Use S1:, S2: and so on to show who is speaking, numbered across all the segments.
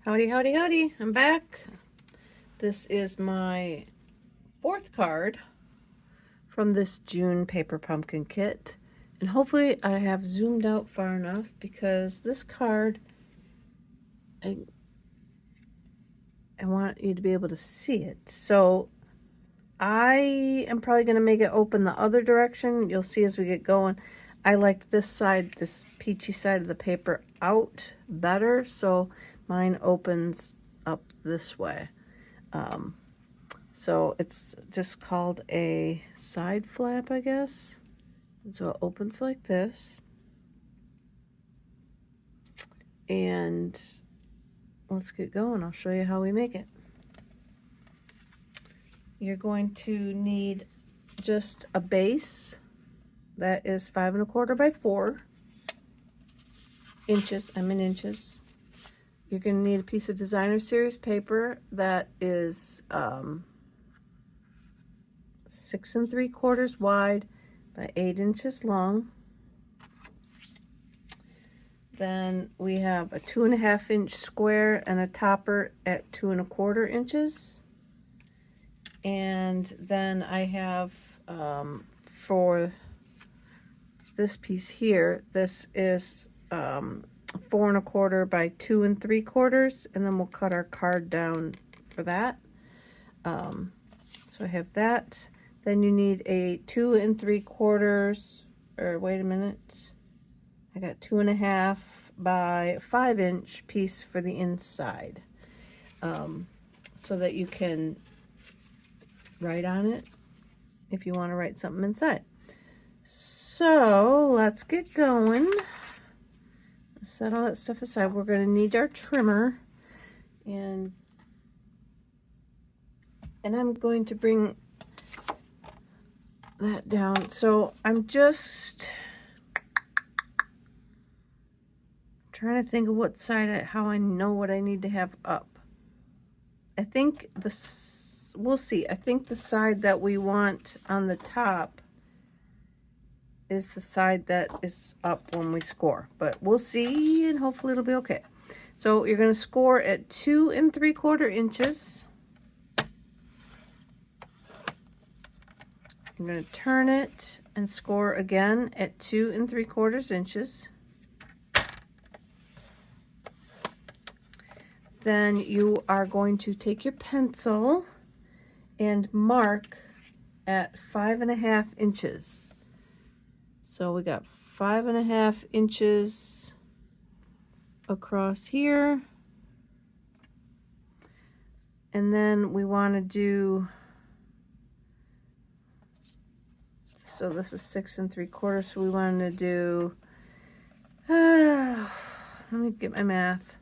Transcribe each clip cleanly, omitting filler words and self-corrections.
S1: Howdy, howdy, howdy. I'm back. This is my fourth card from this June paper pumpkin kit. And hopefully I have zoomed out far enough because this card, I want you to be able to see it. So I am probably going to make it open the other direction. You'll see as we get going. I like this side, this peachy side of the paper out better. So mine opens up this way. So it's just called a side flap, I guess. And so it opens like this. And let's get going. I'll show you how we make it. You're going to need just a base that is 5 1/4 by 4 inches. I'm in inches. You're going to need a piece of Designer Series paper that is 6 3/4 wide by 8 inches long. Then we have a 2 1/2 inch square and a topper at 2 1/4 inches. And then I have for this piece here, this is 4 1/4 by 2 3/4, and then we'll cut our card down for that. So I have that. Then you need a 2 3/4, or wait a minute, I got 2 1/2 by 5 inch piece for the inside, so that you can write on it if you want to write something inside. So let's get going. Set all that stuff aside. We're going to need our trimmer, and I'm going to bring that down. So I'm just trying to think of what side, how I know what I need to have up. I think we'll see. I think the side that we want on the top is the side that is up when we score, but we'll see, and hopefully it'll be okay. So you're going to score at 2 3/4 inches. You're going to turn it and score again at 2 3/4 inches. Then you are going to take your pencil and mark at 5 1/2 inches. So we got 5 1/2 inches across here. And then we want to do, so this is 6 3/4, so we want to do, let me get my math.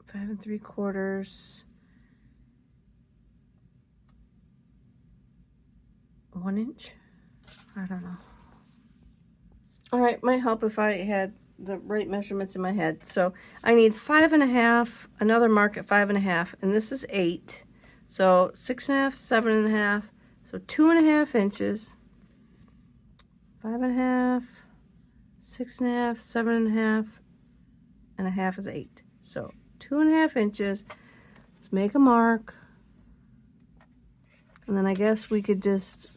S1: 5 3/4, 1 inch. I don't know. All right, might help if I had the right measurements in my head. So I need 5 1/2, another mark at 5 1/2, and this is 8. So 6 1/2, 7 1/2, so 2 1/2 inches. 5 1/2, 6 1/2, 7 1/2, and a half is 8. So 2 1/2 inches. Let's make a mark. And then I guess we could just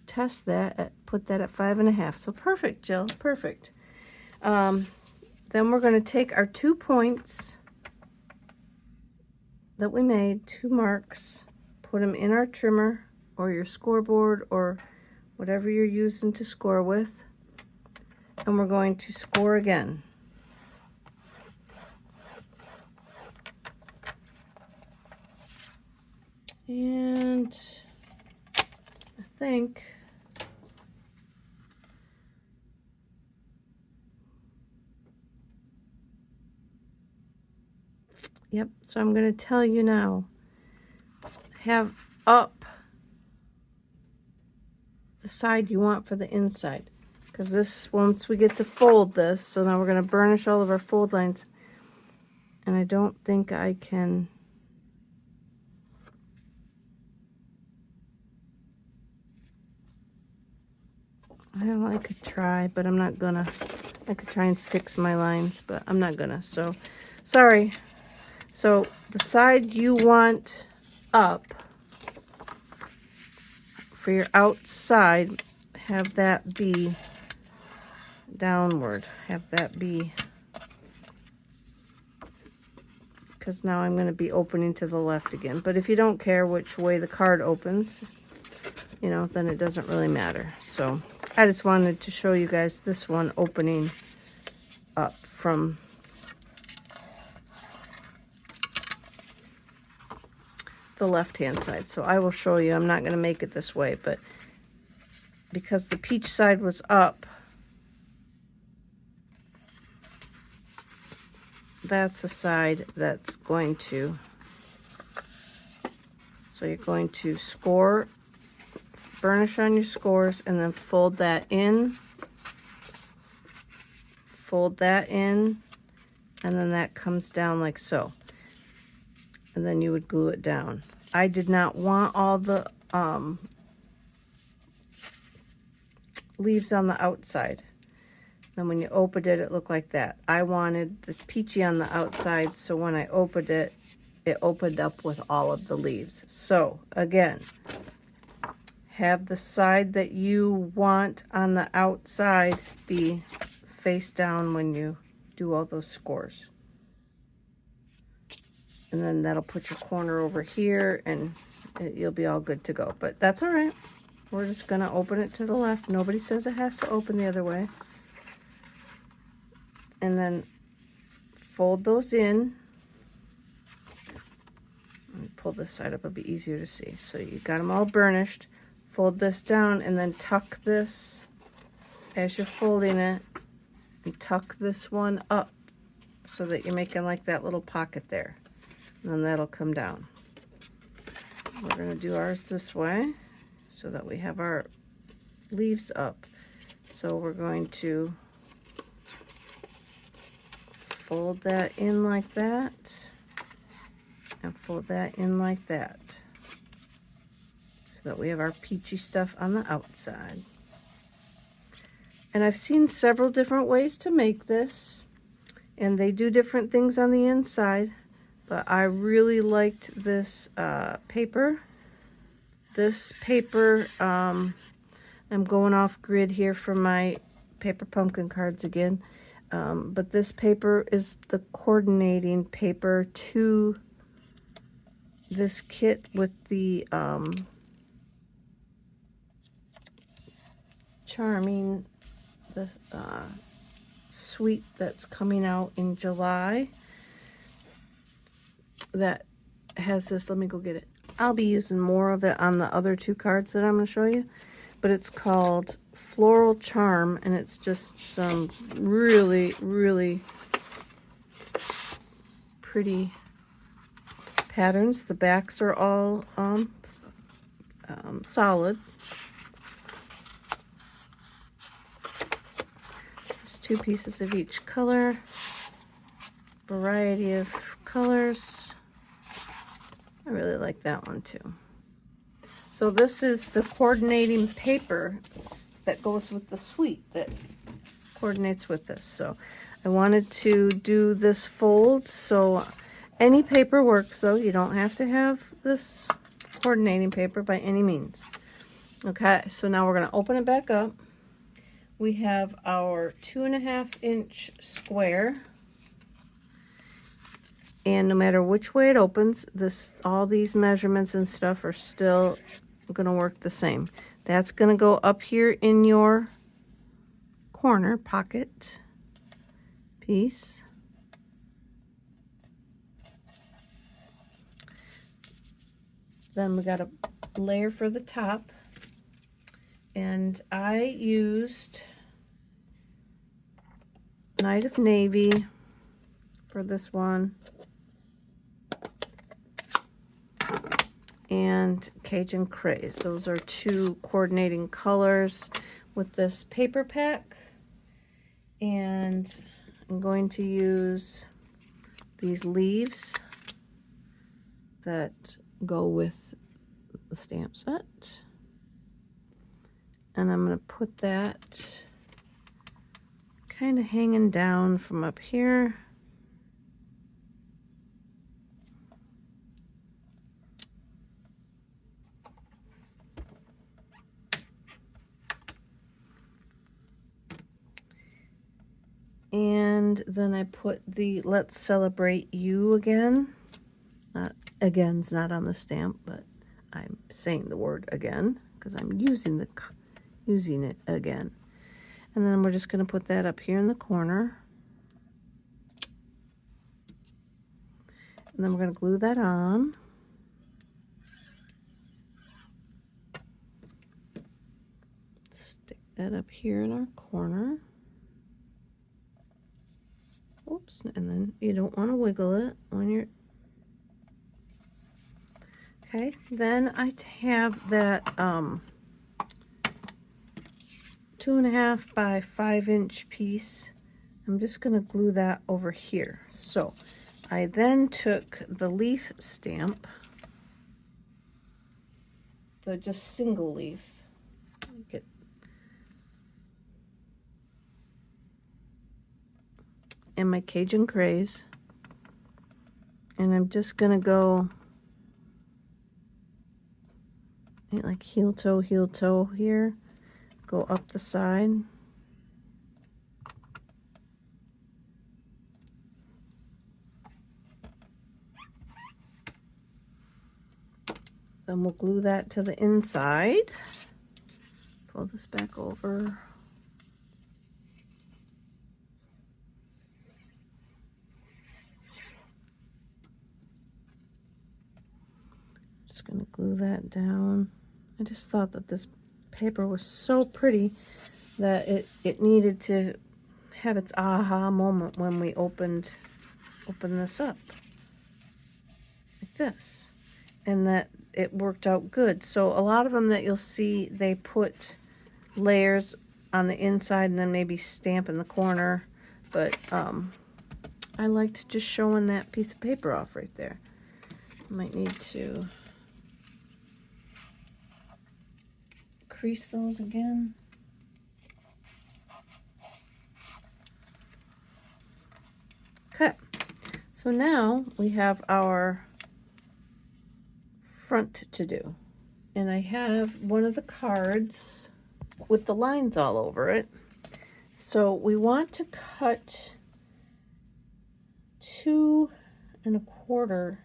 S1: test that, put that at 5 1/2. So perfect, Jill, perfect. Then we're going to take our 2 points that we made, 2 marks, put them in our trimmer or your scoreboard or whatever you're using to score with, and we're going to score again. And I think yep, so I'm going to tell you now, have up the side you want for the inside, because this, once we get to fold this, so now we're going to burnish all of our fold lines, and I don't think I can, I could try, but I'm not gonna. I could try and fix my lines, but I'm not gonna, so sorry. So the side you want up for your outside, have that be downward. Have that be, because now I'm going to be opening to the left again. But if you don't care which way the card opens, you know, then it doesn't really matter. So I just wanted to show you guys this one opening up from the left-hand side. So I will show you. I'm not going to make it this way, but because the peach side was up, that's the side that's going to, so you're going to score, burnish on your scores, and then fold that in, and then that comes down like so. And then you would glue it down. I did not want all the leaves on the outside. Then when you opened it, it looked like that. I wanted this peachy on the outside, so when I opened it, it opened up with all of the leaves. So again, have the side that you want on the outside be face down when you do all those scores. And then that'll put your corner over here, and you'll be all good to go. But that's all right. We're just going to open it to the left. Nobody says it has to open the other way. And then fold those in. Let me pull this side up. It'll be easier to see. So you got them all burnished. Fold this down and then tuck this as you're folding it. And tuck this one up so that you're making like that little pocket there. And then that'll come down. We're going to do ours this way so that we have our leaves up. So we're going to fold that in like that and fold that in like that so that we have our peachy stuff on the outside. And I've seen several different ways to make this, and they do different things on the inside. But I really liked this paper. This paper, I'm going off grid here for my paper pumpkin cards again. But this paper is the coordinating paper to this kit with the Charming, the suite that's coming out in July. That has this, let me go get it. I'll be using more of it on the other two cards that I'm going to show you, but it's called Floral Charm, and it's just some really, really pretty patterns. The backs are all solid. There's 2 pieces of each color, variety of colors. I really like that one too. So this is the coordinating paper that goes with the suite that coordinates with this. So I wanted to do this fold. So any paper works though. You don't have to have this coordinating paper by any means. Okay, so now we're going to open it back up. We have our 2.5-inch square. And no matter which way it opens, all these measurements and stuff are still going to work the same. That's going to go up here in your corner pocket piece. Then we got a layer for the top. And I used Night of Navy for this one. And Cajun Craze. Those are 2 coordinating colors with this paper pack. And I'm going to use these leaves that go with the stamp set. And I'm going to put that kind of hanging down from up here. And then I put the Let's Celebrate You again. Not again's not on the stamp, but I'm saying the word again because I'm using it again. And then we're just going to put that up here in the corner. And then we're going to glue that on. Stick that up here in our corner. Oops, and then you don't want to wiggle it when you're... Okay, then I have that 2.5 by 5 inch piece. I'm just going to glue that over here. So I then took the leaf stamp, the just single leaf. Get and my Cajun Craze, and I'm just gonna go like heel toe here, go up the side. Then we'll glue that to the inside. Pull this back over. Just going to glue that down. I just thought that this paper was so pretty that it needed to have its aha moment when we open this up like this, and that it worked out good. So a lot of them that you'll see, they put layers on the inside and then maybe stamp in the corner, but I liked just showing that piece of paper off right there. Might need to crease those again. Okay, so now we have our front to do, and I have one of the cards with the lines all over it. So we want to cut 2.25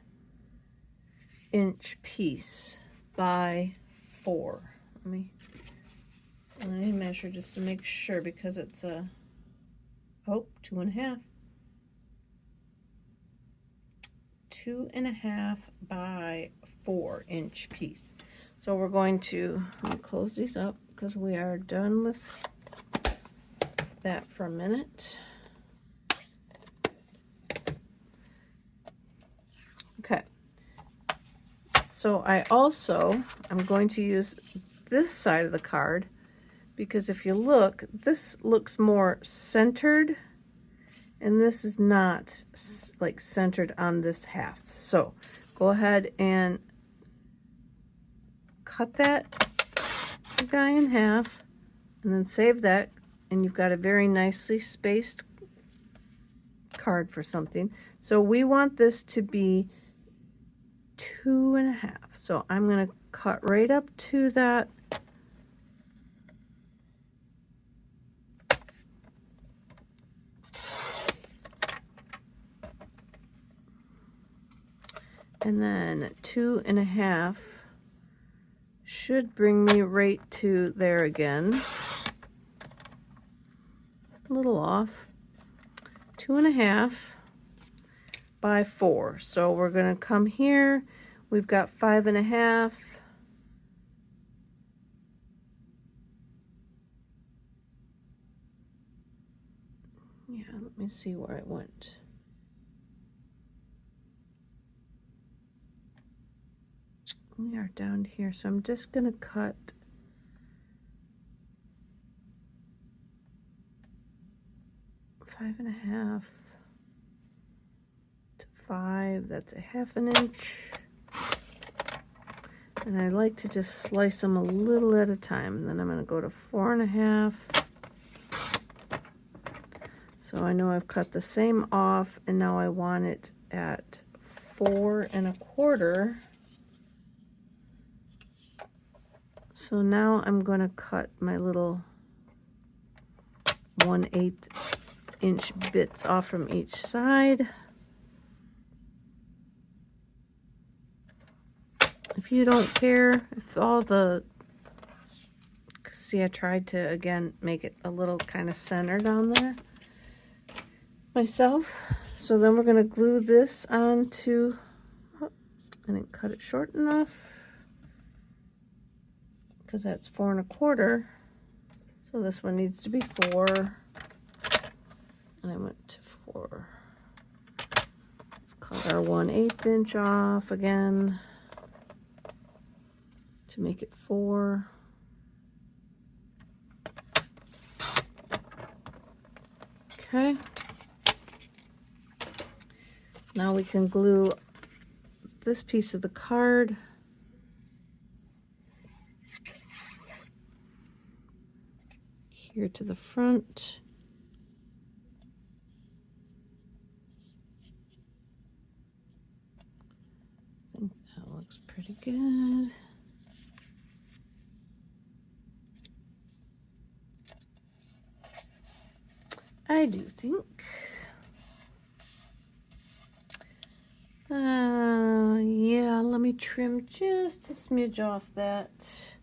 S1: inch piece by 4. Let me measure just to make sure, because it's a 2.5. 2.5 by 4 inch piece. So we're going to, let me close these up because we are done with that for a minute. Okay. So I'm going to use this side of the card, because if you look, this looks more centered, and this is not like centered on this half. So go ahead and cut that guy in half, and then save that, and you've got a very nicely spaced card for something. So we want this to be 2.5. So I'm going to cut right up to that. And then 2.5 should bring me right to there again. A little off. 2.5 by 4. So we're going to come here. We've got 5.5. Yeah, let me see where I went. We are down here, so I'm just going to cut 5.5 to 5. That's a 1/2 inch. And I like to just slice them a little at a time. And then I'm going to go to 4.5. So I know I've cut the same off, and now I want it at 4 1/4. So now I'm going to cut my little 1/8 inch bits off from each side. If you don't care, if all the, see, I tried to again make it a little kind of centered on there myself. So then we're going to glue this onto, oh, I didn't cut it short enough because that's 4 1/4. So this one needs to be 4, and I went to 4. Let's cut our 1/8 inch off again to make it 4. Okay. Now we can glue this piece of the card here to the front. I think that looks pretty good. I do think. Yeah, let me trim just a smidge off that.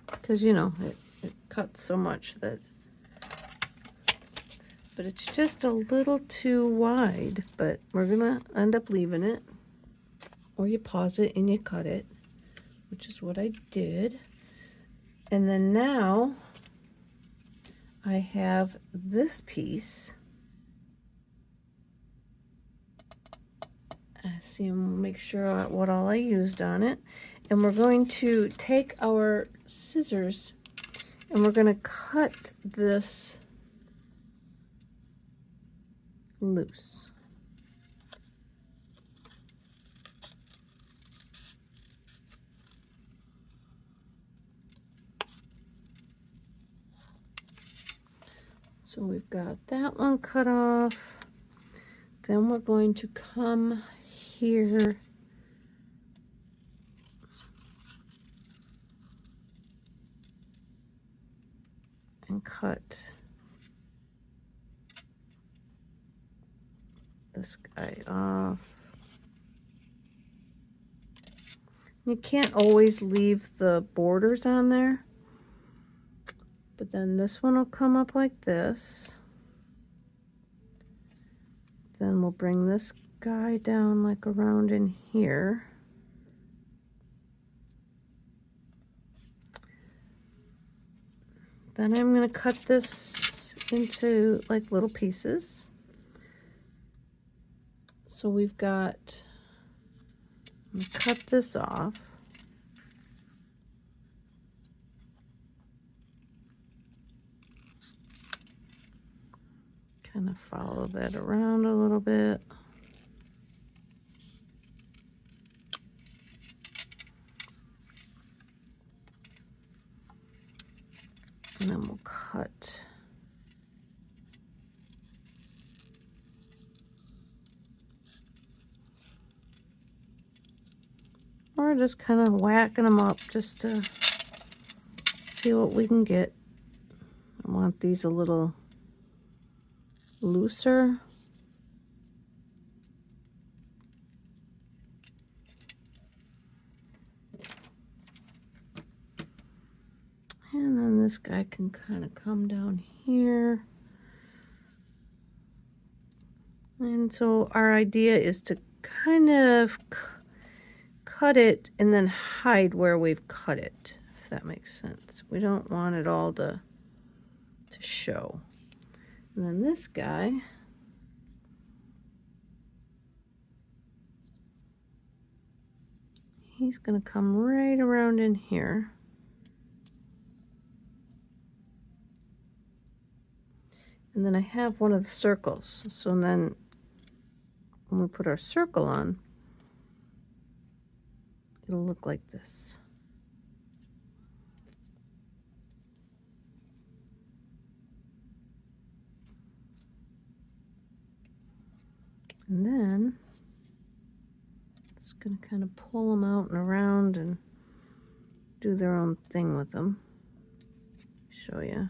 S1: Because, you know, it cuts so much that, but it's just a little too wide, but we're gonna end up leaving it, or you pause it and you cut it, which is what I did. And then now I have this piece. I see, make sure what all I used on it. And we're going to take our scissors and we're going to cut this loose. So we've got that one cut off. Then we're going to come here and cut this guy off. You can't always leave the borders on there, but then this one will come up like this. Then we'll bring this guy down like around in here. Then I'm going to cut this into like little pieces. So we've got, I'm going to cut this off. Kind of follow that around a little bit. And then we'll cut. Or just kind of whacking them up just to see what we can get. I want these a little looser. And then this guy can kind of come down here. And so our idea is to kind of cut it and then hide where we've cut it, if that makes sense. We don't want it all to show. And then this guy, he's going to come right around in here. And then I have one of the circles. So then when we put our circle on, it'll look like this. And then just going to kind of pull them out and around and do their own thing with them. Show you.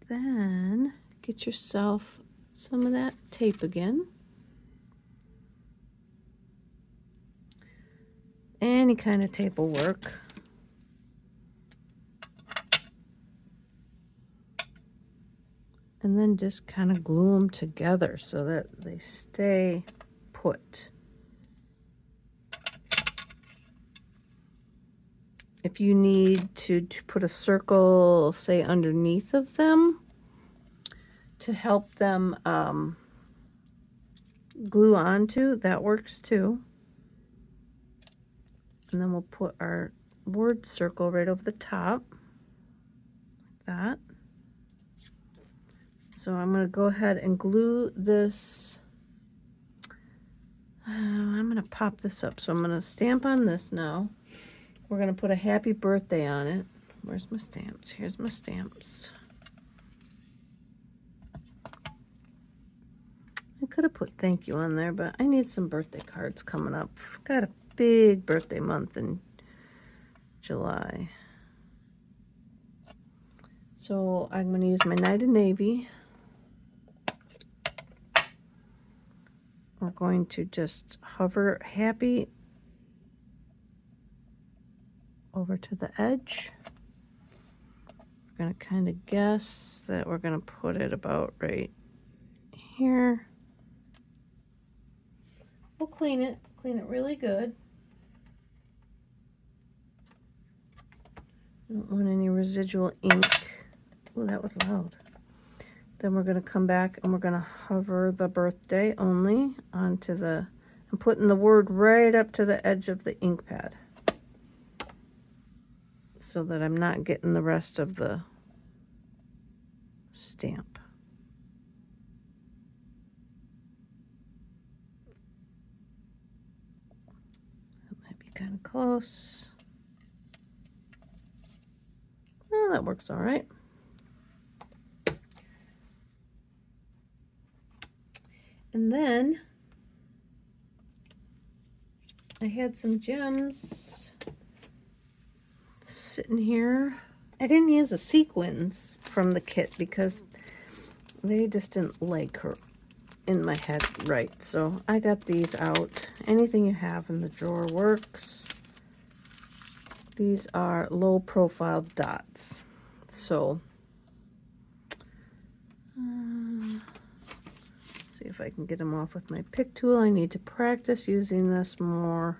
S1: Then get yourself some of that tape again. Any kind of tape will work. And then just kind of glue them together so that they stay put. If you need to put a circle, say, underneath of them to help them glue onto, that works too. And then we'll put our word circle right over the top, like that. So I'm going to go ahead and glue this. I'm going to pop this up. So I'm going to stamp on this now. We're going to put a happy birthday on it. Where's my stamps? Here's my stamps. I could have put thank you on there, but I need some birthday cards coming up. I've got a big birthday month in July. So I'm going to use my Knight of Navy. We're going to just hover happy over to the edge. We're going to kind of guess that we're going to put it about right here. We'll clean it really good. Don't want any residual ink. Oh, that was loud. Then we're going to come back and we're going to hover the birthday only onto the, I'm putting the word right up to the edge of the ink pad so that I'm not getting the rest of the stamp. That might be kind of close. Oh, that works all right. And then I had some gems sitting here. I didn't use the sequins from the kit because they just didn't like her in my head right. So I got these out. Anything you have in the drawer works. These are low profile dots. So see if I can get them off with my pick tool. I need to practice using this more.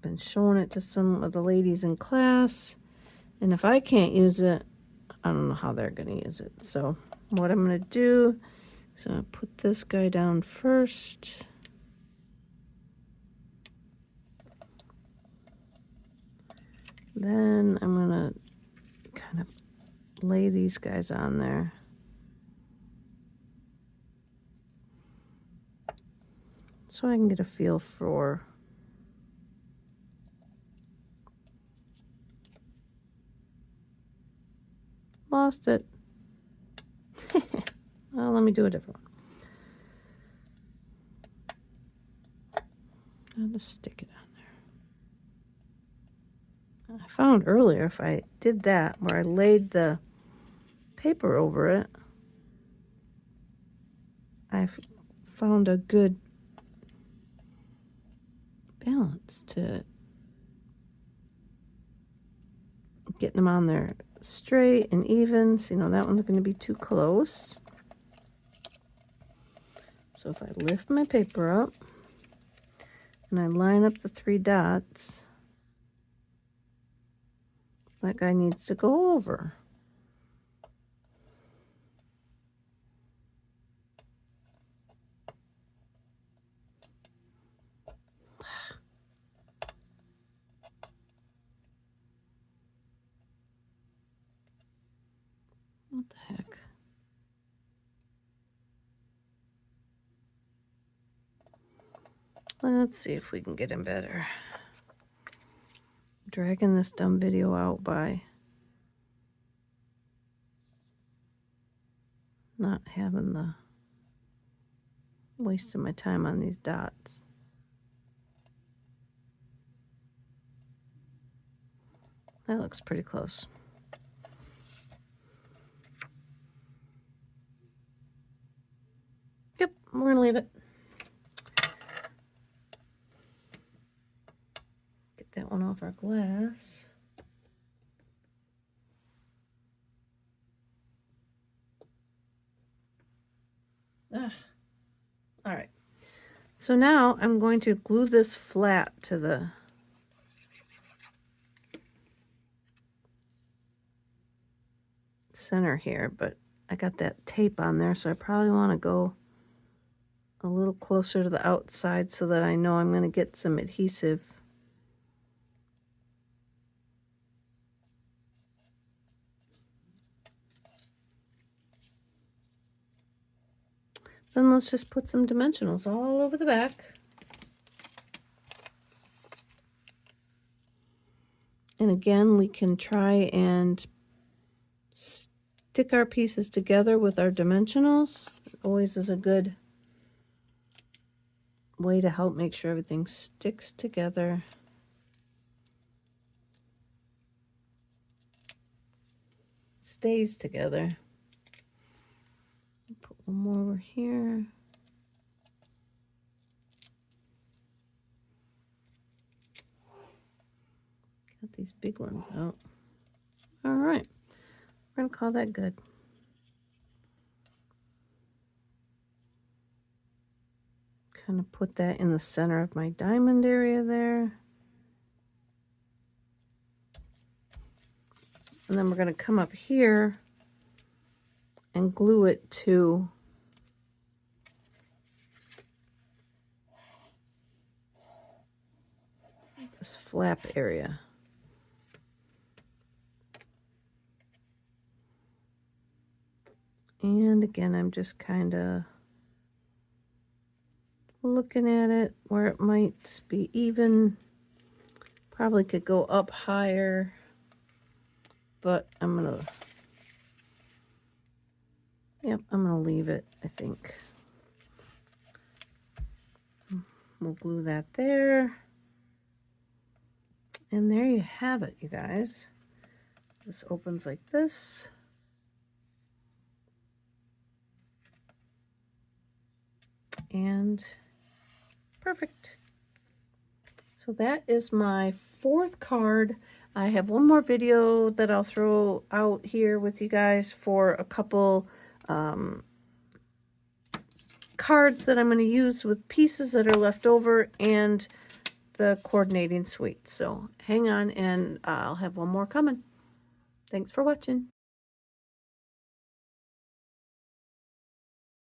S1: Been showing it to some of the ladies in class, and if I can't use it, I don't know how they're going to use it. So what I'm going to do is I'm going to put this guy down first. Then I'm going to kind of lay these guys on there. So I can get a feel for lost it. Well, let me do a different one. I'll just stick it on there. I found earlier if I did that where I laid the paper over it, I found a good balance to getting them on there straight and even. So, you know, that one's going to be too close. So if I lift my paper up and I line up the 3 dots, that guy needs to go over. What the heck? Let's see if we can get him better. Dragging this dumb video out by not having the wasting my time on these dots. That looks pretty close. Yep, we're gonna leave it. Get that one off our glass. Ugh. All right. So now I'm going to glue this flat to the center here, but I got that tape on there, so I probably want to go a little closer to the outside so that I know I'm going to get some adhesive. Then let's just put some dimensionals all over the back. And again, we can try and stick our pieces together with our dimensionals. It always is a good way to help make sure everything sticks together. Stays together. Put one more over here. Got these big ones out. All right, we're gonna call that good. Kind of put that in the center of my diamond area there. And then we're going to come up here and glue it to this flap area. And again, I'm just kind of looking at it where it might be even. Probably could go up higher, but I'm gonna leave it, I think. We'll glue that there. And there you have it, you guys. This opens like this. And perfect. So that is my 4th card. I have one more video that I'll throw out here with you guys for a couple cards that I'm going to use with pieces that are left over and the coordinating suite. So hang on, and I'll have one more coming. Thanks for watching.